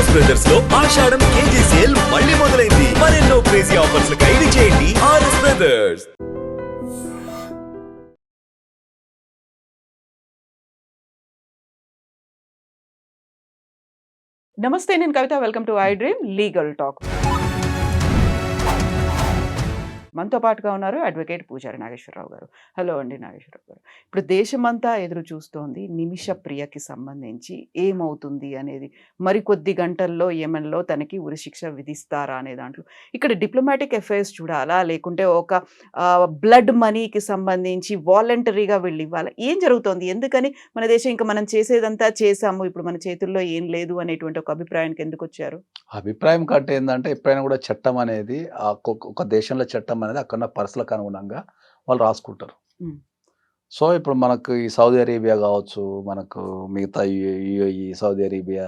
RS brothers లో ఆషాఢం KG sale మళ్ళీ మొదలైంది. మరెన్నో క్రేజీ ఆఫర్స్ ఖైదీ చేయండి ఆర్ఎస్ బ్రదర్స్. నమస్తే, నేను Kavitha. Welcome to I dream legal talk. మనతో పాటుగా ఉన్నారు అడ్వకేట్ పూజారి నాగేశ్వరరావు గారు. హలో అండి నాగేశ్వరరావు గారు. ఇప్పుడు దేశమంతా ఎదురు చూస్తోంది నిమిష ప్రియకి సంబంధించి ఏమవుతుంది అనేది. మరికొద్ది గంటల్లో యెమెన్లో తనకి ఉరిశిక్ష విధిస్తారా అనే దాంట్లో ఇక్కడ డిప్లొమాటిక్ అఫైర్స్ చూడాలా, లేకుంటే ఒక బ్లడ్ మనీకి సంబంధించి వాలంటరీగా వీళ్ళు ఇవ్వాలా, ఏం జరుగుతోంది? ఎందుకని మన దేశం ఇంకా మనం చేసేదంతా చేసాము, ఇప్పుడు మన చేతుల్లో ఏం లేదు అనేటువంటి ఒక అభిప్రాయానికి ఎందుకు వచ్చారు? అభిప్రాయం కంటే ఏందంటే ఎప్పుడైనా కూడా చట్టం అనేది ఒక దేశంలో చట్టం అనేది అక్కడ పరిస్థితులకు అనుగుణంగా వాళ్ళు రాసుకుంటారు. సో ఇప్పుడు మనకు ఈ సౌదీ అరేబియా కావచ్చు, మనకు మిగతా యుఏఈ, సౌదీ అరేబియా,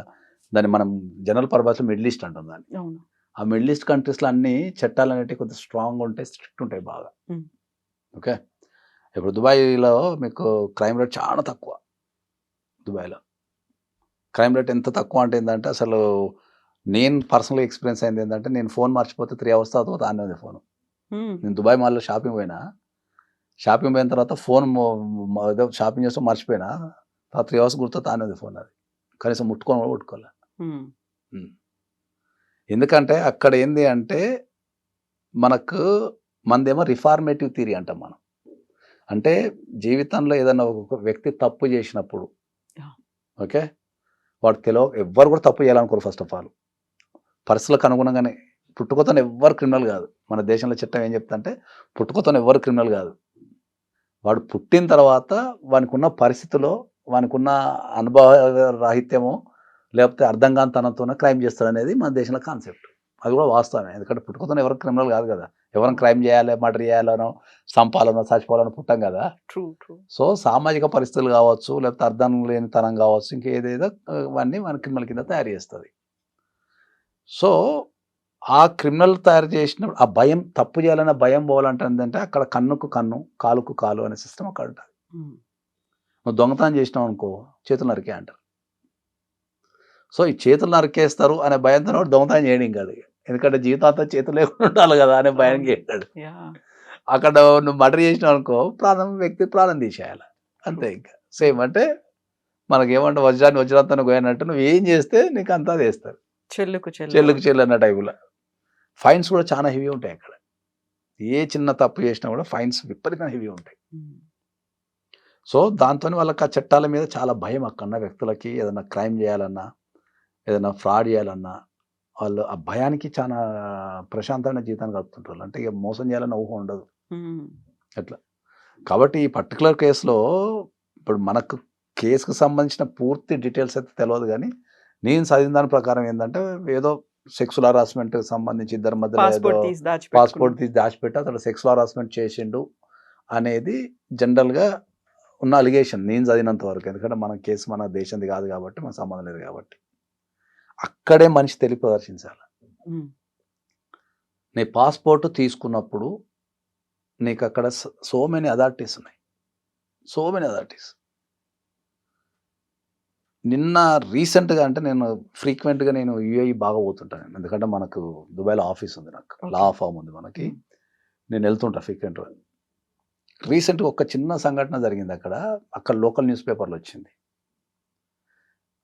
దాన్ని మనం జనరల్ పర్పస్ మిడిల్ ఈస్ట్ అంటాం దాన్ని. అవును. ఆ మిడిల్ ఈస్ట్ కంట్రీస్లో అన్ని చట్టాలు అనేవి కొద్దిగా స్ట్రాంగ్ ఉంటాయి, స్ట్రిక్ట్ ఉంటాయి బాగా. ఓకే, ఇప్పుడు దుబాయ్లో మీకు క్రైమ్ రేట్ చాలా తక్కువ. దుబాయ్లో క్రైమ్ రేట్ ఎంత తక్కువ అంటే ఏంటంటే అసలు నేను పర్సనల్గా ఎక్స్పీరియన్స్ అయింది ఏంటంటే, నేను ఫోన్ మర్చిపోతే 3 అవర్స్ తర్వాత ఆనే ఉంది ఫోన్. నేను దుబాయ్ మాల్లో షాపింగ్ పోయిన తర్వాత ఫోన్ ఏదో షాపింగ్ చేస్తూ మర్చిపోయినా, 3 అవర్స్ గుర్తు ఆనే ఉంది ఫోన్. అది కనీసం ముట్టుకోలే. ఎందుకంటే అక్కడ ఏంది అంటే మనకు మనదేమో రిఫార్మేటివ్ థియరీ అంటాం మనం. అంటే జీవితంలో ఏదైనా ఒక వ్యక్తి తప్పు చేసినప్పుడు, ఓకే, వాడు ఎవ్వరు కూడా తప్పు చేయాలనుకోరు. ఫస్ట్ ఆఫ్ ఆల్ పరిస్థితులకు అనుగుణంగానే పుట్టుకతోనే ఎవ్వరు క్రిమినల్ కాదు. మన దేశంలో చట్టం ఏం చెప్తుంటే పుట్టుకతోనే ఎవ్వరు క్రిమినల్ కాదు. వాడు పుట్టిన తర్వాత వానికి ఉన్న పరిస్థితిలో, వానికి ఉన్న అనుభవ రాహిత్యమో లేకపోతే అర్థం కాని తనంతోనే క్రైమ్ చేస్తాడు అనేది మన దేశంలో కాన్సెప్ట్. అది కూడా వాస్తవమే. ఎందుకంటే పుట్టుకతోనే ఎవరు క్రిమినల్ కాదు కదా. ఎవరైనా క్రైమ్ చేయాలి, మర్డర్ చేయాలనో, చంపాలనో, చచ్చిపోవాలనో పుట్టాం కదా. సో సామాజిక పరిస్థితులు కావచ్చు, లేకపోతే అర్థం లేని తనం కావచ్చు, ఇంకేదేదో ఇవన్నీ మన క్రిమినల్ కింద తయారు చేస్తుంది. సో ఆ క్రిమినల్ తయారు చేసినప్పుడు ఆ భయం, తప్పు చేయాలన్న భయం పోవాలంటే ఏంటంటే అక్కడ కన్నుకు కన్ను, కాలుకు కాలు అనే సిస్టమ్ అక్కడ ఉంటుంది. నువ్వు దొంగతనం చేసినావు అనుకో, చేతులు నరికే అంటారు. సో ఈ చేతులు నరికేస్తారు అనే భయంతో దొంగతనం చేయడం కాదు. ఎందుకంటే జీవితాంతా చేతులు లేకుండా ఉండాలి కదా అనే భయం చేస్తాడు. అక్కడ నువ్వు మర్డర్ చేసినావు అనుకో, వ్యక్తి ప్రాణం తీసేయాలి అంతే. ఇంకా సేమ్ అంటే మనకేమంటే వజ్రాంతాన్ని పోయినట్టు నువ్వు ఏం చేస్తే నీకు అంతా చేస్తారు. చెల్లుకు చెల్లు అన్న టైపులో. ఫైన్స్ కూడా చాలా హెవీ ఉంటాయి అక్కడ. ఏ చిన్న తప్పు చేసినా కూడా ఫైన్స్ విపరీతంగా హెవీ ఉంటాయి. సో దాంతో వాళ్ళకి ఆ చట్టాల మీద చాలా భయం. అక్కడ వ్యక్తులకి ఏదైనా క్రైమ్ చేయాలన్నా, ఏదైనా ఫ్రాడ్ చేయాలన్నా వాళ్ళు ఆ భయానికి చాలా ప్రశాంతమైన జీవితాన్ని గడుపుతుంటారు. అంటే ఇక మోసం చేయాలన్న ఊహ ఉండదు అట్లా. కాబట్టి ఈ పర్టికులర్ కేసులో ఇప్పుడు మనకు కేసుకు సంబంధించిన పూర్తి డీటెయిల్స్ అయితే తెలియదు, కానీ నేను చదివిన దాని ప్రకారం ఏంటంటే ఏదో సెక్సువల్ హరాస్మెంట్ సంబంధించి ఇద్దరి మధ్యలో పాస్పోర్ట్ తీసి దాచిపెట్టి అతను సెక్సువల్ హరాస్మెంట్ చేసిండు అనేది జనరల్గా ఉన్న అలిగేషన్ నేను చదివినంత వరకు. ఎందుకంటే మన కేసు మన దేశంది కాదు కాబట్టి, మన సంబంధం లేదు కాబట్టి. అక్కడే మనిషి తెలివి ప్రదర్శించాలి. నీ పాస్పోర్ట్ తీసుకున్నప్పుడు నీకు అక్కడ సో మెనీ అథారిటీస్ ఉన్నాయి, సో మెనీ అథారిటీస్. నిన్న రీసెంట్గా అంటే నేను ఫ్రీక్వెంట్గా నేను యుఏఈ బాగా పోతుంటాను. ఎందుకంటే మనకు దుబాయ్లో ఆఫీస్ ఉంది, నాకు లా ఫామ్ ఉంది మనకి. నేను వెళ్తుంటా ఫ్రీక్వెంట్గా. రీసెంట్గా ఒక చిన్న సంఘటన జరిగింది అక్కడ లోకల్ న్యూస్ పేపర్లో వచ్చింది.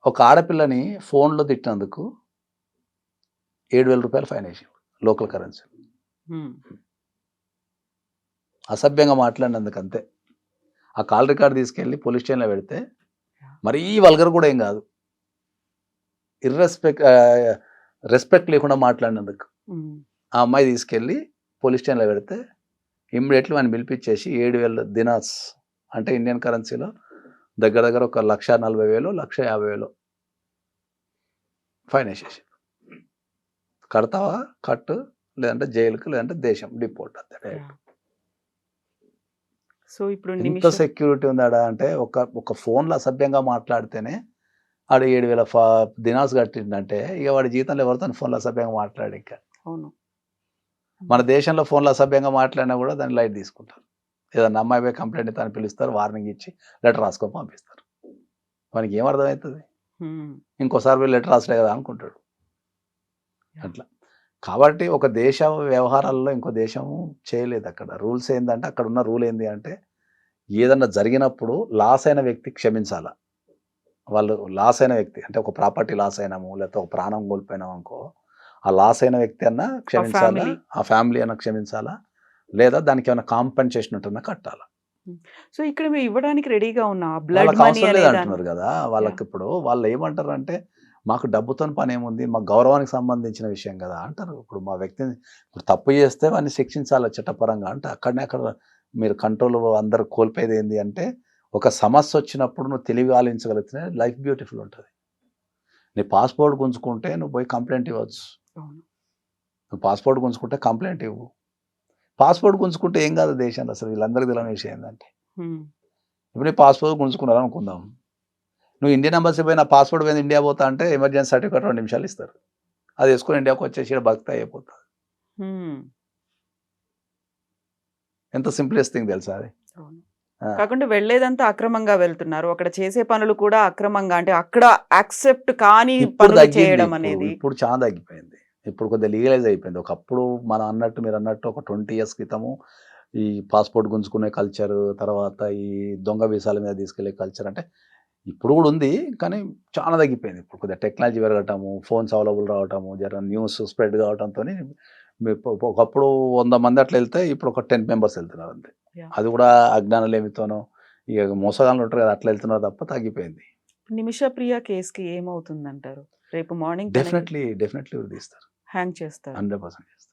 ఒక ఆడపిల్లని ఫోన్లో తిట్టినందుకు 7,000 రూపాయలు ఫైన్ వేసి, లోకల్ కరెన్సీ. అసభ్యంగా మాట్లాడినందుకు అంతే. ఆ కాల్ రికార్డు తీసుకెళ్ళి పోలీస్ స్టేషన్లో పెడితే, మరీ వల్గర్ కూడా ఏం కాదు, రెస్పెక్ట్ లేకుండా మాట్లాడినందుకు ఆ అమ్మాయి తీసుకెళ్ళి పోలీస్ స్టేషన్లో పెడితే ఇమ్మీడియట్లీ వాడిని పిలిపించేసి 7,000 దినార్స్ అంటే ఇండియన్ కరెన్సీలో దగ్గర ఒక 1,40,000, 1,50,000 ఫైన్ వేసేసి, కడతావా కట్టు, లేదంటే జైలుకు, లేదంటే దేశం డిపోర్ట్ అంతే. సో ఇప్పుడు ఎంత సెక్యూరిటీ ఉందాడా అంటే ఒక ఫోన్లో అసభ్యంగా మాట్లాడితేనే ఆడు 7,000 దినార్స్ కట్టిందంటే ఇక వాడి జీవితంలో ఎవరితో ఫోన్లో అసభ్యంగా మాట్లాడి. ఇంకా మన దేశంలో ఫోన్లో అసభ్యంగా మాట్లాడినా కూడా దాన్ని లైట్ తీసుకుంటారు. ఏదన్నా అమ్మాయి పోయి కంప్లైంట్ ఇస్తాను పిలుస్తారు, వార్నింగ్ ఇచ్చి లెటర్ రాసుకొని పంపిస్తారు. వానికి ఏం అర్థమవుతుంది? ఇంకోసారి పోయి లెటర్ రాసలే కదా అనుకుంటాడు. అట్లా కాబట్టి ఒక దేశ వ్యవహారాల్లో ఇంకో దేశం చేయలేదు. అక్కడ రూల్స్ ఏంటంటే, అక్కడ ఉన్న రూల్ ఏంటి అంటే, ఏదన్నా జరిగినప్పుడు లాస్ అయిన వ్యక్తి క్షమించాల. వాళ్ళు లాస్ అయిన వ్యక్తి అంటే ఒక ప్రాపర్టీ లాస్ అయినాము, లేకపోతే ఒక ప్రాణం కోల్పోయినాము అనుకో, ఆ లాస్ అయిన వ్యక్తి అన్నా క్షమించాలా, ఆ ఫ్యామిలీ అన్న క్షమించాలా, లేదా దానికి ఏమైనా కాంపెన్సేషన్ ఉంటుందా కట్టాలా. సో ఇక్కడ మేము ఇవ్వడానికి రెడీగా ఉన్నా బ్లడ్ వాళ్ళకి మనీ అవసరం లేదు అనేది అంటున్నారు కదా. వాళ్ళకి ఇప్పుడు వాళ్ళు ఏమంటారు అంటే, మాకు డబ్బుతో పని ఏముంది, మా గౌరవానికి సంబంధించిన విషయం కదా అంటారు. ఇప్పుడు మా వ్యక్తిని ఇప్పుడు తప్పు చేస్తే వాడిని శిక్షించాలి చట్టపరంగా అంటే, అక్కడ మీరు కంట్రోల్ అందరు కోల్పోయేది ఏంటి అంటే, ఒక సమస్య వచ్చినప్పుడు నువ్వు తెలివి ఆలోచించగలిగితే లైఫ్ బ్యూటిఫుల్ ఉంటుంది. నీ పాస్పోర్ట్ గుంజుకుంటే నువ్వు పోయి కంప్లైంట్ ఇవ్వచ్చు. నువ్వు పాస్పోర్ట్ గుంజుకుంటే కంప్లైంట్ ఇవ్వు. పాస్పోర్ట్ గుంజుకుంటే ఏం కాదు దేశంలో. అసలు వీళ్ళందరికీ తెలియని విషయం ఏంటంటే, ఇప్పుడు నీ పాస్పోర్ట్ గుంజుకున్నారు అనుకుందాం, నువ్వు ఇండియన్ ఎంబసీ పోయి నా పాస్పోర్ట్ పోయింది ఇండియా పోతా అంటే ఎమర్జెన్సీ సర్టిఫికేట్ 2 నిమిషాలు ఇస్తారు. అది వేసుకొని ఇండియాకి వచ్చేసి ఇక్కడ బతుకుతా అయిపోతుంది. ఎంత సింప్లెస్ట్ థింగ్ తెలుసా అది. కాకుండా వెళ్ళేదంతా అక్రమంగా వెళ్తున్నారు, అక్కడ చేసే పనులు కూడా అక్రమంగా, అంటే అక్కడ యాక్సెప్ట్ కాని పనులు చేయడం అనేది ఇప్పుడు చాలా తగ్గిపోయింది. ఇప్పుడు కొద్దిగా లీగలైజ్ అయిపోయింది. ఒకప్పుడు మనం అన్నట్టు మీరు అన్నట్టు ఒక 20 years క్రితము ఈ పాస్పోర్ట్ గుంజుకునే కల్చర్, తర్వాత ఈ దొంగ వీసాల మీద తీసుకెళ్లే కల్చర్ అంటే ఇప్పుడు కూడా ఉంది, కానీ చాలా తగ్గిపోయింది. ఇప్పుడు కొద్దిగా టెక్నాలజీ పెరగటము, ఫోన్స్ అవైలబుల్ రావటము, జర న్యూస్ స్ప్రెడ్ కావడంతో ఒకప్పుడు 100 మంది అట్లా వెళ్తే ఇప్పుడు ఒక 10 members వెళ్తున్నారు అంతే. అది కూడా అజ్ఞానం లేమితోనో ఇక మోసగాళ్ళు ఉంటారు కదా అట్లా వెళ్తున్నారు తప్ప తగ్గిపోయింది. నిమిష ప్రియ కేసుకి ఏమవుతుందంటారు? రేపు మార్నింగ్ డెఫినెట్లీ తీస్తారు, హ్యాంగ్ చేస్తారు, 100% చేస్తారు.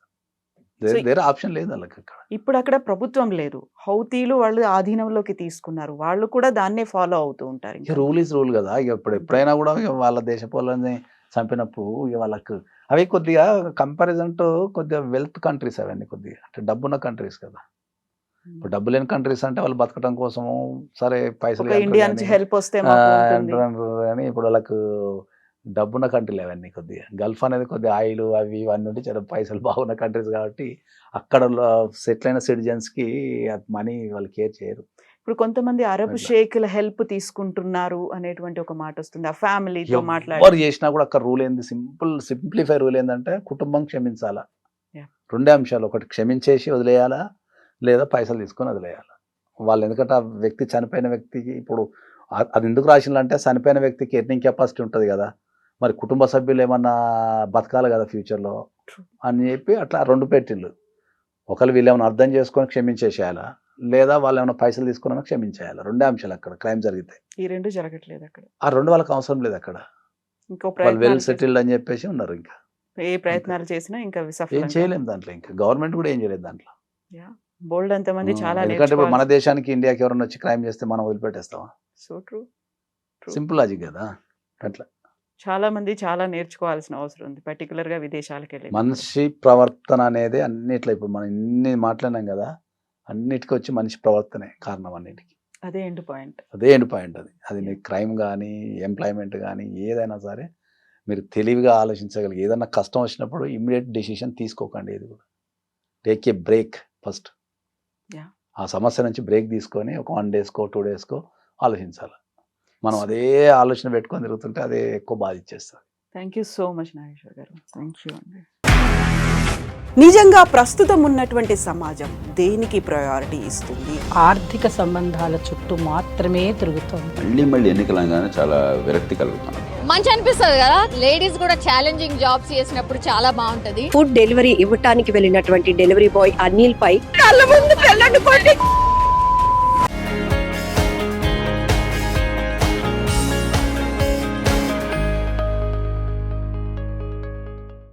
వేరే ఆప్షన్ లేదు వాళ్ళకి. అక్కడ ఇప్పుడు అక్కడ ప్రభుత్వం లేదు, హౌతీలు వాళ్ళు ఆధీనంలోకి తీసుకున్నారు, వాళ్ళు కూడా దాన్నే ఫాలో అవుతూ ఉంటారు. ఇక రూల్ ఈజ్ రూల్ కదా. ఇక ఎప్పుడైనా కూడా ఇక వాళ్ళ దేశ పౌరులని చంపినప్పుడు ఇక వాళ్ళకు అవి కొద్దిగా కంపారిజన్ టు కొద్దిగా వెల్త్ కంట్రీస్, అవన్నీ కొద్దిగా అంటే డబ్బున్న కంట్రీస్ కదా. ఇప్పుడు డబ్బు లేని కంట్రీస్ అంటే వాళ్ళు బతకడం కోసము సరే పైసలు ఇండియా నుంచి హెల్ప్ వస్తే కానీ ఇప్పుడు వాళ్ళకు డబ్బున్న కంట్రీలు అవన్నీ. కొద్దిగా గల్ఫ్ అనేది కొద్దిగా ఆయిల్ అవి ఇవన్నీ ఉంటే చాలా పైసలు బాగున్న కంట్రీస్ కాబట్టి అక్కడ సెటిల్ అయిన సిటిజన్స్కి మనీ వాళ్ళు కేర్ చేయరు. ఇప్పుడు కొంతమంది అరబ్ షేక్ల హెల్ప్ తీసుకుంటున్నారు అనేటువంటి ఒక మాట వస్తుంది. ఆ ఫ్యామిలీతో మాట్లాడి ఎవరు చేసినా కూడా అక్కడ రూల్ ఏంది, సింప్లిఫై రూల్ ఏంటంటే కుటుంబం క్షమించాలా. 2 అంశాలు, ఒకటి క్షమించేసి వదిలేయాలా, లేదా పైసలు తీసుకొని వదిలేయాలా. వాళ్ళు ఎందుకంటే ఆ వ్యక్తి చనిపోయిన వ్యక్తికి ఇప్పుడు అది ఎందుకు రాసిందంటే చనిపోయిన వ్యక్తికి ఎర్నింగ్ కెపాసిటీ ఉంటుంది కదా, మరి కుటుంబ సభ్యులు ఏమన్నా బతకాలి కదా ఫ్యూచర్లో అని చెప్పి అట్లా 2 పెట్టిళ్ళు. ఒకళ్ళు వీళ్ళు ఏమైనా అర్థం చేసుకొని క్షమించేసేయాలా, లేదా వాళ్ళు ఏమైనా పైసలు తీసుకున్నా క్షమించేయాలి. 2 అంశాలు అక్కడ క్రైమ్ జరిగితే. ఈ 2 జరగట్లేదు అక్కడ. ఆ 2 వాళ్ళకి అవసరం లేదు అక్కడ. వాళ్ళు వెల్ సెటిల్డ్ అని చెప్పేసి ఉన్నారు. ఇంకా ఏ ప్రయత్నాలు చేసినా ఇంకా ఏం చేయలేము దాంట్లో. ఇంకా గవర్నమెంట్ కూడా ఏం చేయలేదు దాంట్లో. బోల్డ్ అంతమంది చాలా, ఎందుకంటే ఇప్పుడు మన దేశానికి ఇండియాకి ఎవరైనా వచ్చి క్రైమ్ చేస్తే మనం వదిలిపెట్టేస్తామా? సో ట్రూ, సింపుల్ లాజిక్ కదా. అట్లా చాలా మంది చాలా నేర్చుకోవాల్సిన అవసరం ఉంది, పర్టికులర్ గా విదేశాలకు వెళ్ళి. మనిషి ప్రవర్తన అనేది అన్నిట్లో ఇప్పుడు మనం ఇన్ని మాట్లాడినాం కదా, అన్నిటికీ వచ్చి మనిషి ప్రవర్తనే కారణం అన్నిటికీ. అదే ఎండ్ పాయింట్. అది నీ క్రైమ్ కానీ ఎంప్లాయ్మెంట్ కానీ ఏదైనా సరే మీరు తెలివిగా ఆలోచించగలిగి ఏదైనా కష్టం వచ్చినప్పుడు ఇమ్మీడియట్ డెసిషన్ తీసుకోకండి. ఏది కూడా టేక్ ఏ బ్రేక్ ఫస్ట్. ఆ సమస్య నుంచి బ్రేక్ తీసుకొని ఒక 1 daysకో 2 daysకో ఆలోచించాలి. మనం అదే ఆలోచన పెట్టుకొని తిరుగుతుంటే అదే ఎక్కువ బాధ ఇచ్చేస్తుంది. Thank you so much Nageshwar garu. Thank you అండి. నిజంగా ప్రస్తుతం ఉన్నటువంటి సమాజం దేనికి ప్రయారిటీ ఇస్తుంది? ఆర్థిక సంబంధాల చుట్టూ మాత్రమే తిరుగుతోంది. మళ్ళీ ఎన్నికలంగానే చాలా విరక్తి కలుగుతున్నాం. మంచి అనిపిస్తుంది కదా, లేడీస్ కూడా ఛాలెంజింగ్ జాబ్స్ చేసినప్పుడు చాలా బాగుంటది. ఫుడ్ డెలివరీ ఇవ్వటానికి వెళ్ళినటువంటి డెలివరీ బాయ్ అనిల్ పై కళ్ళ ముందు పెళ్ళండి